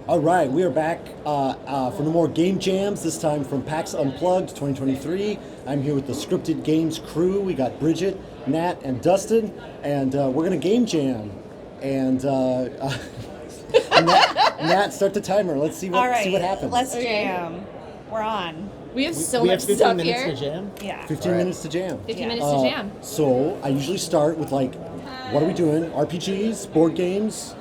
All right, we are back for no more game jams, this time from Pax Unplugged 2023. I'm here with the Scryptid Games crew. We got Brigitte, Nat, and Dustin, and we're going to game jam. And Nat, start the timer. Let's see what happens. Let's jam. We're on. We have so much stuff 15 minutes here. to jam? Yeah. 15 minutes to jam. 15 minutes to jam. So I usually start with like, what are we doing? RPGs, board games?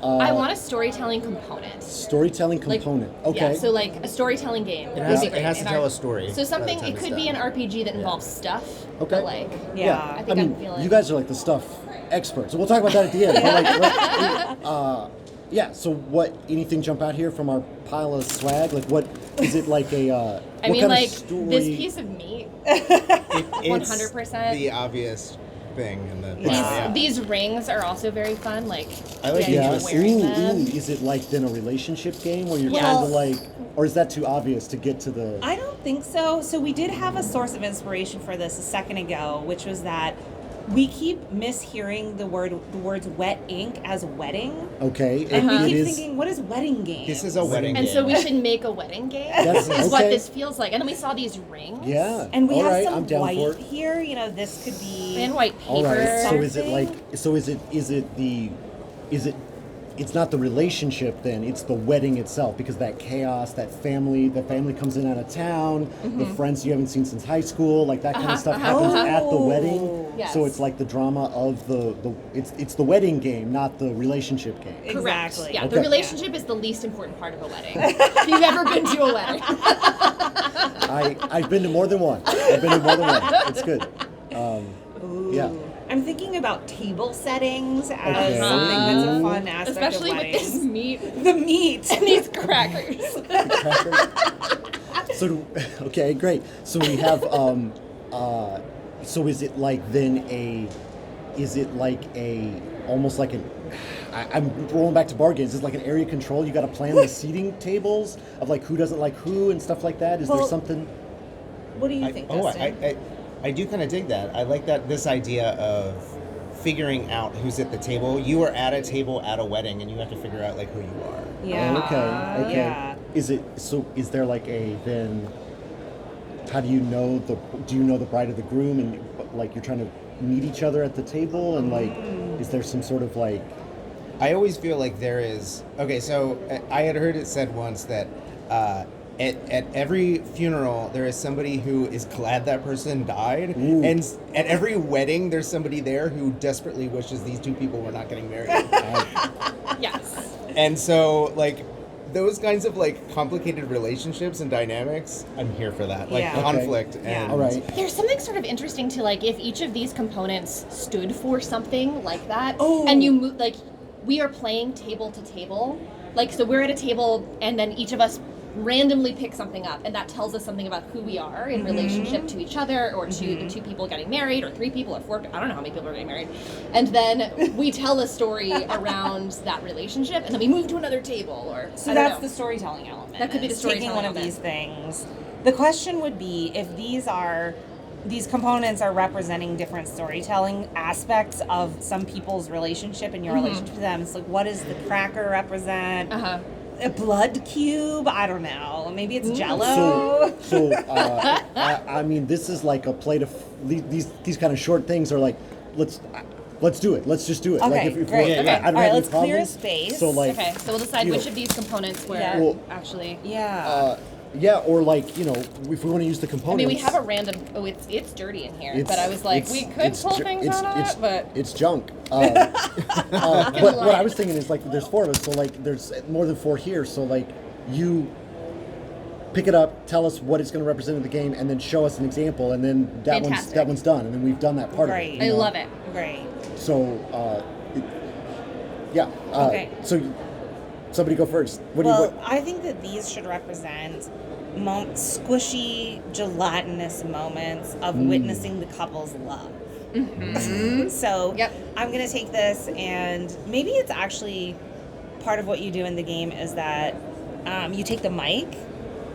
I want a storytelling component. Storytelling component. Okay. Yeah, so like a storytelling game. It has to tell a story. So something, by the time it could it's be an done. RPG that involves stuff. Okay. But like, Yeah. I think I'm feeling. you guys are like the stuff experts. So we'll talk about that at the end. But like, yeah. So what? Anything jump out here from our pile of swag? Like, what is it like a? I what mean, kind like of story? this piece of meat. It's 100%. the obvious thing in the These rings are also very fun. Like, I like the idea Yes. of wearing them. Is it like then a relationship game where you're Well- trying to like, or is that too obvious to get to the? I don't think so. So we did have a source of inspiration for this a second ago, which was that we keep mishearing the words wet ink as wedding. Okay. And we it keep is- thinking, what is wedding game? This is a wedding And game. so we should make a wedding game. That's- This is what okay. this feels like. And then we saw these rings. Yeah. And we All have right, some I'm down for white it. here. You know, this could be. And white paper. All right. So is it Something? like? So is it? It's not the relationship then. It's the wedding itself because that chaos, the family comes in out of town, the friends you haven't seen since high school, like that kind of stuff happens at the wedding. Yes. So it's like the drama of it's the wedding game, not the relationship game. Correct. Exactly. Yeah, Okay. the relationship is the least important part of a wedding. If you've ever been to a wedding. I've been to more than one. It's good. Yeah. I'm thinking about table settings as Okay. something that's a fun aspect Especially of with weddings. this meat The meat. and these crackers. So okay, great. So we have so is it like almost like an I'm rolling back to board games. Is it like an area control? You got to plan the seating tables of like who doesn't like who and stuff like that. Is there Well, something? What do you think, Dustin? I do kind of dig that. I like this idea of figuring out who's at the table. You are at a table at a wedding, and you have to figure out like who you are. Yeah. Okay. Yeah. Is there like a then? How do you know the bride of the groom and like you're trying to meet each other at the table and like is there some sort of like? I always feel like there is. Okay, so I had heard it said once that at every funeral there is somebody who is glad that person died, Ooh. and at every wedding there's somebody there who desperately wishes these two people were not getting married. Yes. And so like those kinds of like complicated relationships and dynamics, I'm here for that. Like Yeah. Okay. conflict Yeah. and All right. There's something sort of interesting to like if each of these components stood for something like that, Oh. and you move like we are playing table to table, like so we're at a table and then each of us randomly pick something up, and that tells us something about who we are in relationship to each other or to the two people getting married or three people or four. I don't know how many people are getting married, and then we tell a story around that relationship, and then we move to another table or So I don't that's know. the storytelling element. That could be the is taking storytelling one of element. these things. The question would be if these components are representing different storytelling aspects of some people's relationship and your relationship to them. It's like, what does the cracker represent? A blood cube? I don't know. Maybe it's Jello. So I mean, this is like a plate of these kind of short things are like, let's do it. Let's just do it. Okay, like if great. we're- Okay. I don't All right, have any let's clear a problems. space. So like, Okay, so we'll decide you which know, of these components we're Yeah. Well, actually. Yeah. yeah, or like if we want to use the I components. mean, we have a random. Oh, it's dirty in here. It's- But I was like, it's- we could it's pull ju- things it's- out of it's- it, but it's junk. But what I was thinking is like, there's four of us, so like, there's more than four here. So like, you pick it up, tell us what it's going to represent in the game, and then show us an example, and then Fantastic. that one's done, and then we've done that part Great. of it. I you know? love it. Great. So, yeah. Okay. So, somebody go first. Well, I think that these should represent squishy, gelatinous moments of witnessing the couple's love. So Yep. I'm going to take this, and maybe it's actually part of what you do in the game is that you take the mic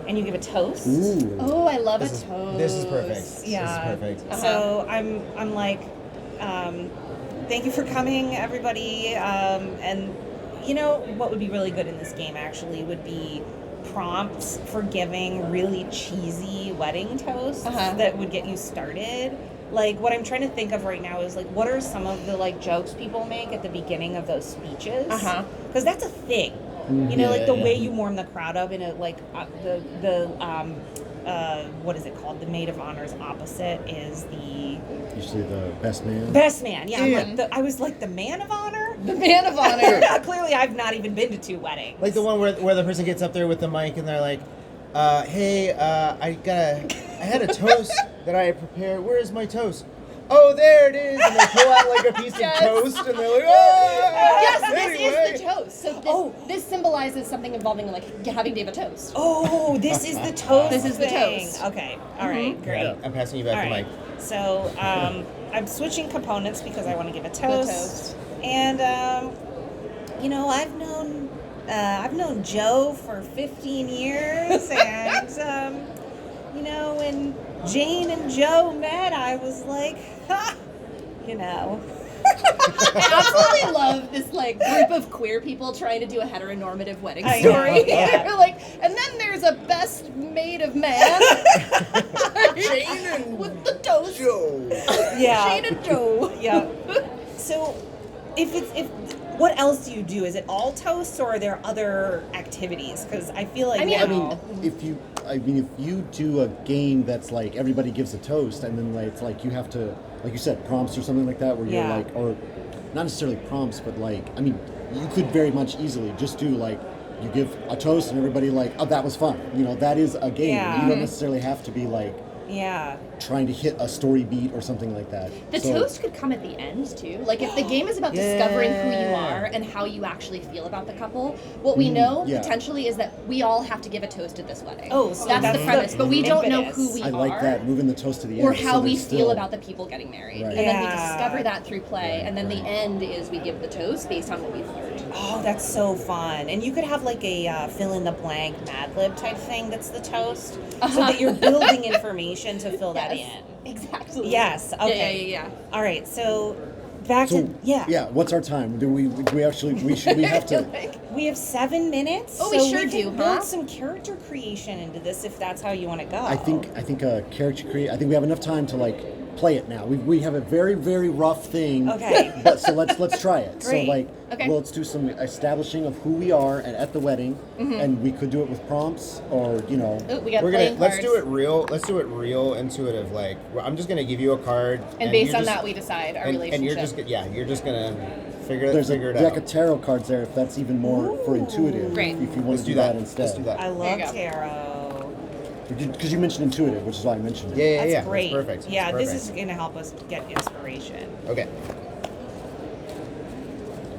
and you give a toast. Ooh. Oh, I love a toast. This is perfect. Yeah. This is perfect. So I'm like, thank you for coming, everybody. And you know what would be really good in this game actually would be prompts for giving really cheesy wedding toasts that would get you started. Like, what I'm trying to think of right now is, like, what are some of the, like, jokes people make at the beginning of those speeches? Because that's a thing. You know, like, the way you warm the crowd up in a, like, what is it called? The maid of honor's opposite is the... Usually the best man. Best man, yeah. I was like, the man of honor? The man of honor. Clearly, I've not even been to 2 weddings. Like the one where the person gets up there with the mic and they're like, hey, I had a toast that I had prepared. Where is my toast? Oh, there it is. And they pull out like a piece of toast and they're like, oh! Yes, Anyway. this is the toast. So this symbolizes something involving like having Dave a toast. Oh, this is the toast. This is the thing. toast. Okay, all right, great. Yeah, I'm passing you back All the right. mic. So I'm switching components because I want to give a toast. And you know, I've known Joe for 15 years, and you know, when Jane and Joe met, I was like, ha, you know. I absolutely love this like group of queer people trying to do a heteronormative wedding I know, story. yeah. They're like, and then there's a best maid of man. Jane and with the toast. Joe. Yeah. Jane and Joe. Yeah. So, if what else do you do? Is it all toasts, or are there other activities? Because I feel like now, If you do a game that's like everybody gives a toast, and then like it's like you have to, like you said, prompts or something like that, where you're like, or not necessarily prompts, but like, I mean, you could very much easily just do like, you give a toast and everybody like, oh, that was fun. You know, that is a game. Yeah. You don't necessarily have to be like trying to hit a story beat or something like that. The toast could come at the end too. Like if the game is about discovering who you are and how you actually feel about the couple, what we know potentially is that we all have to give a toast at this wedding. Oh, so that's the premise. But we don't know impetus. who we I are. like that, moving the toast to the end. Or how so we there's feel still- about the people getting married. Right. And then we Yeah. discover that through play. Right, And then the right. end is we give the toast based on what we've learned. Oh, that's so fun. And you could have like a fill in the blank Mad Lib type thing that's the toast. So that you're building information to fill that in. Exactly. Yes. Okay. Yeah. All right. So back So, to yeah. What's our time? Do we should we have to? we have 7 minutes. Oh, we so sure we can do, build huh? some character creation into this if that's how you want to go. I think character create. I think we have enough time to like play it now. We have a very, very rough thing. Okay. But so let's try it. Great. So like, Okay. well, let's do some establishing of who we are at the wedding, and we could do it with prompts, or you know. Ooh, we got We're playing gonna cards. let's do it real intuitive. Like I'm just gonna give you a card, And based you're on just- that, we decide our and relationship. you're just gonna figure There's it a out. deck of tarot cards there if that's even more for intuitive. Great. If you want Let's to do do that that. instead. Let's do that. I There love you go. tarot. Because you mentioned intuitive, which is why I mentioned it. Yeah, That's great. That's perfect. Yeah, That's this is perfect. going to help us get inspiration. Okay.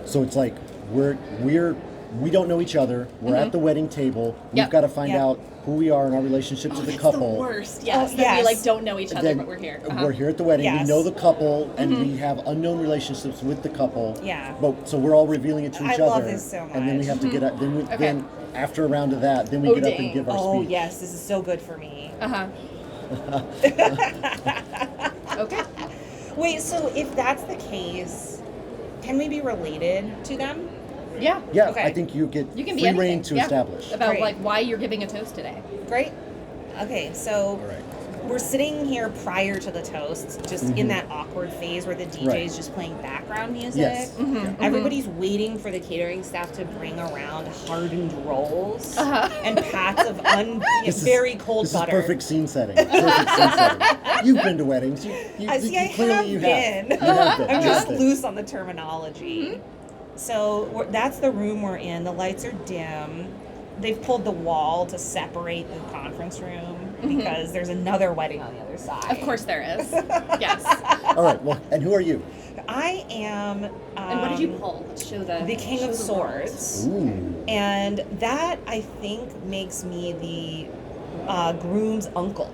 So it's like we don't know each other. We're at the wedding table. We've Yep. got to find Yep. out who we are in our relationship to the That's couple. the worst. Yes. Oh, That we yes. like don't know each And other, then but we're here. We're here at the wedding. Yes. We know the couple, and we have unknown relationships with the couple. Yeah. But so we're all revealing it to I each love other. this so And then we much. have to get up. Then Okay. then after a round of that, then we Oh, get up dang. and give our Oh, speech. yes, this is so good for me. Okay. Wait, so if that's the case, can we be related to them? Yeah. Yeah, Okay. I think you get You can be free anything. reign to yeah. establish. About Great. like why you're giving a toast today. Great. Okay, so All right. we're sitting here prior to the toasts, just in that awkward phase where the DJ Right. is just playing background music. Yes. Everybody's waiting for the catering staff to bring around hardened rolls Uh-huh. and pats of This is- very cold this butter. Is perfect scene setting. Perfect scene setting. You've been to weddings. I see. I clearly have you been. have. You have been. I'm You just have been. loose on the terminology. So that's the room we're in. The lights are dim. They've pulled the wall to separate the conference room because there's another wedding on the other side. Of course there is. Yes. All right. Well, and who are you? I am. And what did you pull? Let's show The King show of the world. Swords. Ooh. And that, I think, makes me the groom's uncle.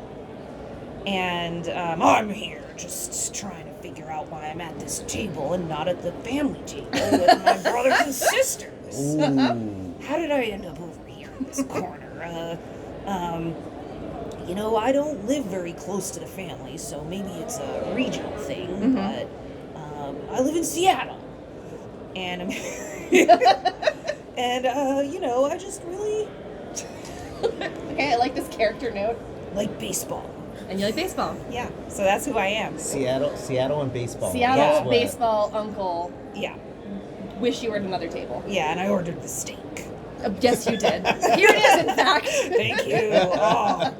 And I'm here just trying to figure out why I'm at this table and not at the family table with my brothers and sisters. Ooh. How did I end up over here in this corner? You know, I don't live very close to the family, so maybe it's a regional thing, but I live in Seattle. And I'm And, I just really Okay, I like this character note. like baseball. And you like baseball. Yeah, so that's who I am. Seattle and baseball. Seattle That's what- baseball uncle. Yeah, Wish you were at another table. yeah, and I ordered the steak. Yes, you did. Here it is, in fact. Thank you. Oh,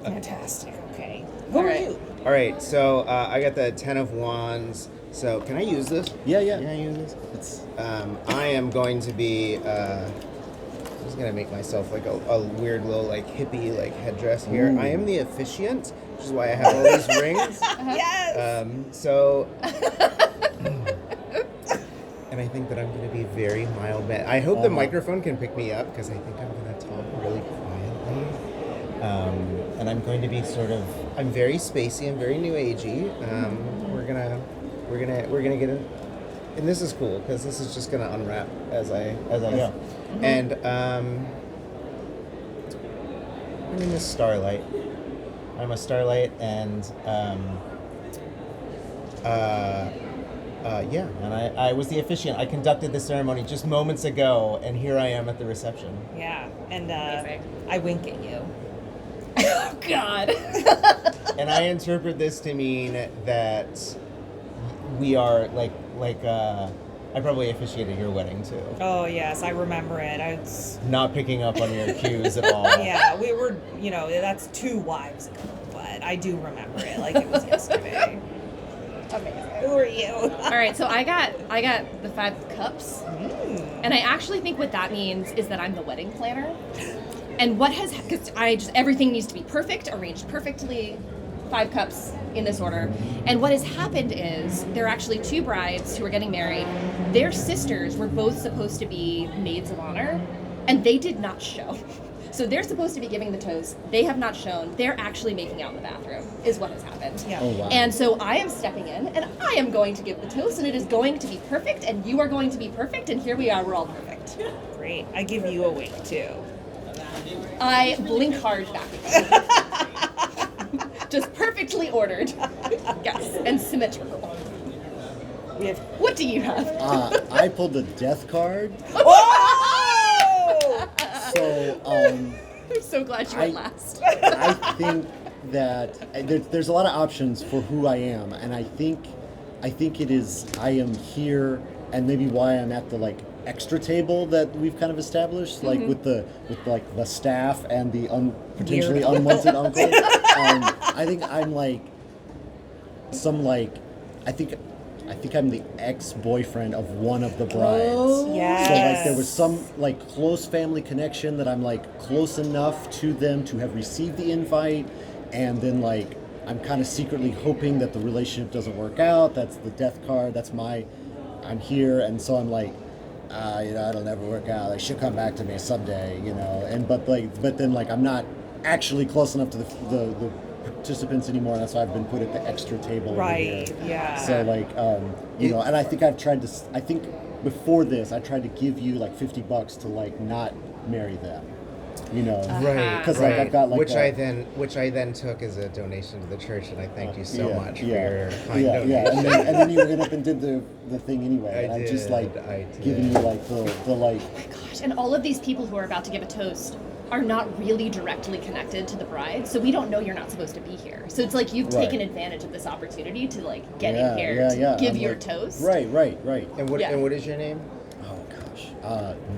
fantastic. Okay. Who All are right. you? All right, so I got the Ten of Wands. So can I use this? Yeah. Can I use this? I am going to be. I'm just gonna make myself like a weird little like hippie like headdress here. Ooh. I am the officiant, which is why I have all these rings. Yes. So. And I think that I'm going to be very mild. I hope the microphone can pick me up because I think I'm going to talk really quietly. And I'm going to be I'm very spacey. I'm very new agey. We're gonna get in, and this is cool because this is just going to unwrap as I go. And my name is Starlight. I'm a Starlight, and and I was the officiant. I conducted the ceremony just moments ago, and here I am at the reception. Yeah, and Amazing. I wink at you. Oh, God. And I interpret this to mean that we are I probably officiated your wedding too. Oh yes, I remember it. Not picking up on your cues at all. Yeah, we were. That's 2 wives ago, but I do remember it like it was yesterday. Amazing. Who are you? All right, so I got the 5 cups, and I actually think what that means is that I'm the wedding planner. And because everything needs to be perfect, arranged perfectly, 5 cups in this order. And what has happened is there are actually 2 brides who are getting married. Their sisters were both supposed to be maids of honor, and they did not show. So they're supposed to be giving the toast. They have not shown. They're actually making out in the bathroom, is what has happened. Yeah. Oh, wow. And so I am stepping in, and I am going to give the toast, and it is going to be perfect, and you are going to be perfect, and here we are, we're all perfect. Great. I give you a wink too. I blink hard back at you. Just perfectly ordered. Yes, and symmetrical. We have. What do you have? I pulled the death card. Whoa! So I'm so glad you went last. I think that there's a lot of options for who I am, and I think it is I am here, and maybe why I'm at the extra table that we've kind of established, with the staff and the potentially Weird. unwanted uncle. I think I'm I think I'm the ex-boyfriend of one of the brides. Oh. Yes. So there was some close family connection that I'm close enough to them to have received the invite, and then I'm kind of secretly hoping that the relationship doesn't work out. That's the death card. I'm here, and so I'm it'll never work out. She'll come back to me someday, but then I'm not actually close enough to the participants anymore, and that's why I've been put at the extra table over Right. here. Yeah. So and I think I think before this I tried to give you $50 to not marry them, Right, because right. I've got which I then took as a donation to the church, and I thank you so much for your kind donation. Yeah, and then you went up and did the thing anyway, and I'm just I giving you the Oh my gosh, and all of these people who are about to give a toast are not really directly connected to the bride, so we don't know you're not supposed to be here. So it's you've Right. taken advantage of this opportunity to get Yeah, in here yeah, to yeah. give I'm your toast. Right. And what Yeah. and what is your name? Oh gosh,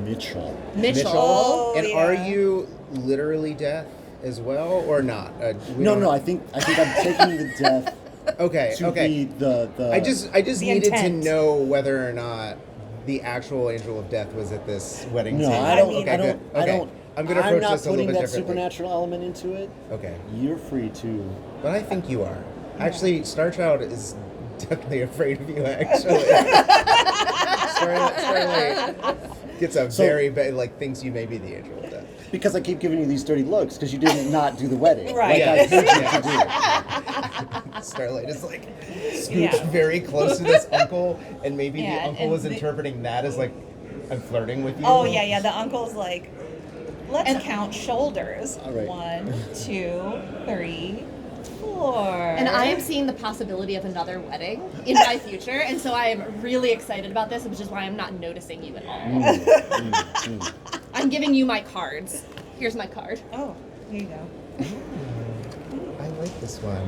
Mitchell. Mitchell. Oh, And yeah. are you literally death as well, or not? No, I think I'm taking the death Okay, to okay. be the. I just The needed intent. to know whether or not the actual angel of death was at this wedding. No, table. I don't. mean, I don't. good. I don't. I'm gonna approach not this a little putting bit that differently. supernatural element into it. Okay, You're free to. but I think you are. Actually, Star Child is definitely afraid of you. Actually, Starlight gets a very bad thinks you may be the angel of death. Because I keep giving you these dirty looks because you did not do the wedding. Right. I paid you to do. Starlight is scooched Yeah. very close to this uncle, and maybe Yeah, the uncle and was interpreting that as I'm flirting with you. Oh yeah. The uncle's let's count shoulders. All right. 1, 2, 3, And I am seeing the possibility of another wedding in my future, and so I am really excited about this, which is why I'm not noticing you at all. I'm giving you my cards. Here's my card. Oh, here you go. I like this one.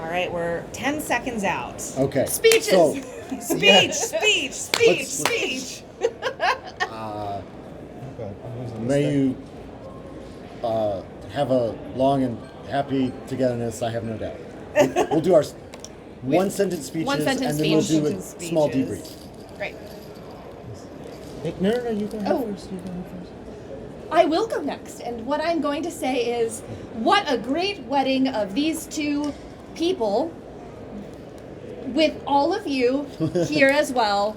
All right, we're 10 seconds out. Okay. Speeches! So, Speech. Oh God, I'm losing this may thing. you have a long and happy togetherness, I have no doubt. We'll do our one-sentence speeches, One-sentence and then we'll do speeches. a small Speeches. debrief. Great. Hey, no, you go Oh. first. You go first. I will go next, and what I'm going to say is, what a great wedding of these two people, with all of you here as well.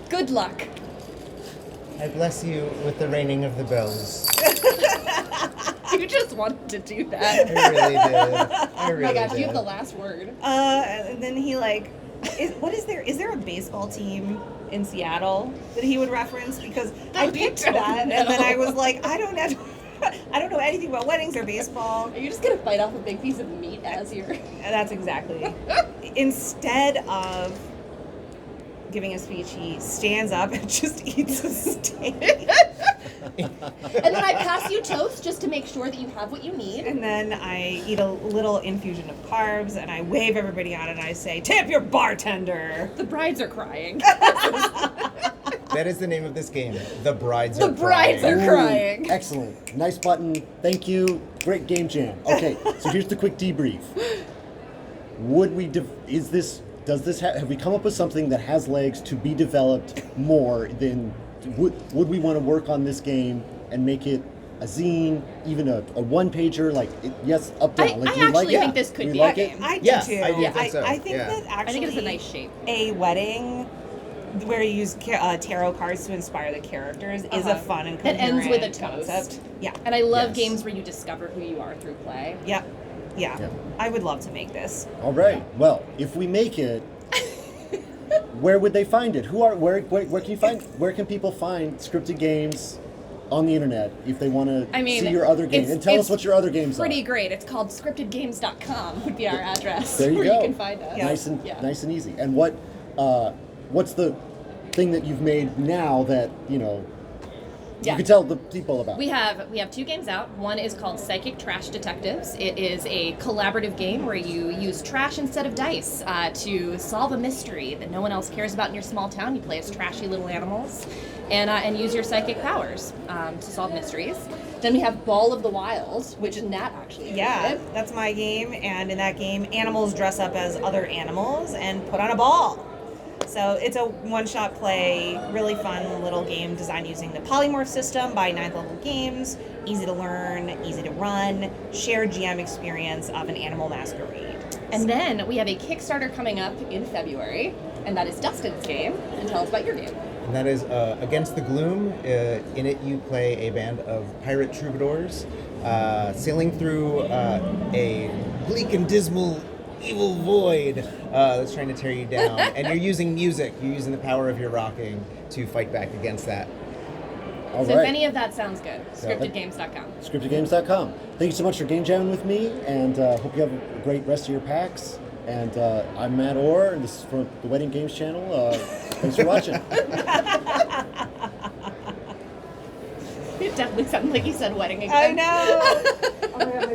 Good luck. I bless you with the ringing of the bells. You just wanted to do that. I really did. I Oh really my gosh, did. you have the last word. And then he is there a baseball team in Seattle that he would reference? Because I picked don't that, know. and then I was like, I don't know anything about weddings or baseball. Are you just gonna bite off a big piece of meat as you're... And that's exactly. Instead of giving a speech, he stands up and just eats a steak. And then I pass you toast just to make sure that you have what you need. And then I eat a little infusion of carbs, and I wave everybody on, and I say, "Tip your bartender." The brides are crying. That is the name of this game. The brides The are brides crying. are crying. Excellent. Nice button. Thank you. Great game jam. Okay, so here's the quick debrief. Have we come up with something that has legs to be developed more than would we want to work on this game and make it a zine, even a one-pager, like yes, up down. I Like, do you like actually it? think this could Do you be like a it? game. I do Yes, too. I do think so, I think yeah. that actually I think it's a nice shape. a wedding where you use tarot cards to inspire the characters is a fun and That ends with a coherent toast. concept. Yeah. And I love Yes. games where you discover who you are through play. Yeah. Yeah. Yeah. I would love to make this. All right. Well, if we make it, where would they find it? Where can people find Scripted Games on the internet if they want to I mean, see your other games? it's- And tell us it's what your other games Pretty are. great. It's called scriptedgames.com would be our address. There you where go. you can find us. Nice and Yeah. nice and easy. And what's the thing that you've made now that you Yeah. can tell the people about? We have 2 games out. One is called Psychic Trash Detectives. It is a collaborative game where you use trash instead of dice to solve a mystery that no one else cares about in your small town. You play as trashy little animals and use your psychic powers to solve mysteries. Then we have Ball of the Wild, which Nat actually Yeah, created. that's my game, and in that game, animals dress up as other animals and put on a ball. So it's a one-shot play, really fun little game designed using the polymorph system by 9th Level Games. Easy to learn, easy to run, shared GM experience of an animal masquerade. And then we have a Kickstarter coming up in February, and that is Dustin's game. And tell us about your game. And that is Against the Gloom. In it, you play a band of pirate troubadours sailing through a bleak and dismal evil void that's trying to tear you down. And you're using music. You're using the power of your rocking to fight back against that. All So right. if any of that sounds good, So- scriptedgames.com. ScriptedGames.com. Thank you so much for game jamming with me, and hope you have a great rest of your PAX. And I'm Matt Orr, and this is from the Wedding Games channel. Thanks for watching. It definitely sounded like you said wedding again. I know! Oh my God, my